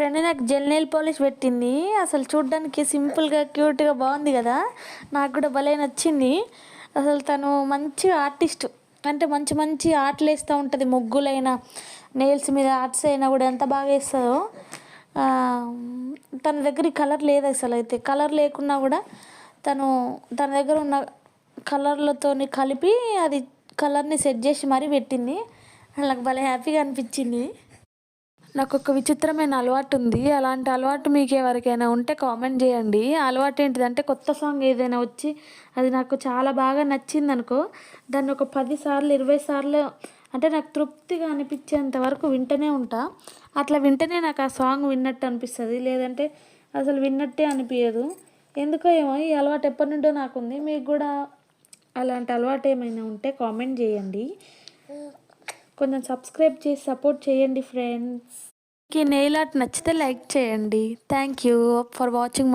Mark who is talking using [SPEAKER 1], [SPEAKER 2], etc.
[SPEAKER 1] Friend నాకు gel nail polish పెట్టింది. అసలు చూడ్డానికి సింపుల్గా క్యూట్గా బాగుంది కదా, నాకు కూడా భలే నచ్చింది. అసలు తను మంచి ఆర్టిస్ట్, అంటే మంచి మంచి ఆర్ట్లు వేస్తూ ఉంటుంది. ముగ్గులైనా నెయిల్స్ మీద ఆర్ట్స్ అయినా కూడా ఎంత బాగా వేస్తుందో. ఆ, తన దగ్గర ఈ కలర్ లేదు అసలు. అయితే కలర్ లేకున్నా కూడా తను తన దగ్గర ఉన్న కలర్లతోని కలిపి అది కలర్ని సెట్ చేసి మరీ పెట్టింది. నాకు భలే హ్యాపీగా అనిపించింది. నాకు ఒక విచిత్రమైన అలవాటు ఉంది. అలాంటి అలవాటు మీకు ఎవరికైనా ఉంటే కామెంట్ చేయండి. ఆ అలవాటు ఏంటిదంటే, కొత్త సాంగ్ ఏదైనా వచ్చి అది నాకు చాలా బాగా నచ్చిందనుకో, దాన్ని ఒక 10 సార్లు 20 సార్లు, అంటే నాకు తృప్తిగా అనిపించేంత వరకు వింటూనే ఉంటా. అట్లా వింటేనే నాకు ఆ సాంగ్ విన్నట్టు అనిపిస్తుంది, లేదంటే అసలు విన్నట్టే అనిపించదు. ఎందుకో ఏమో ఈ అలవాటు ఎప్పటి నుండో నాకుంది. మీకు కూడా అలాంటి అలవాటు ఏమైనా ఉంటే కామెంట్ చేయండి. కొంచెం సబ్స్క్రైబ్ చేసి సపోర్ట్ చేయండి ఫ్రెండ్స్. ఈ నెయిల్ ఆర్ట్ నచ్చితే లైక్ చేయండి. Thank you for watching.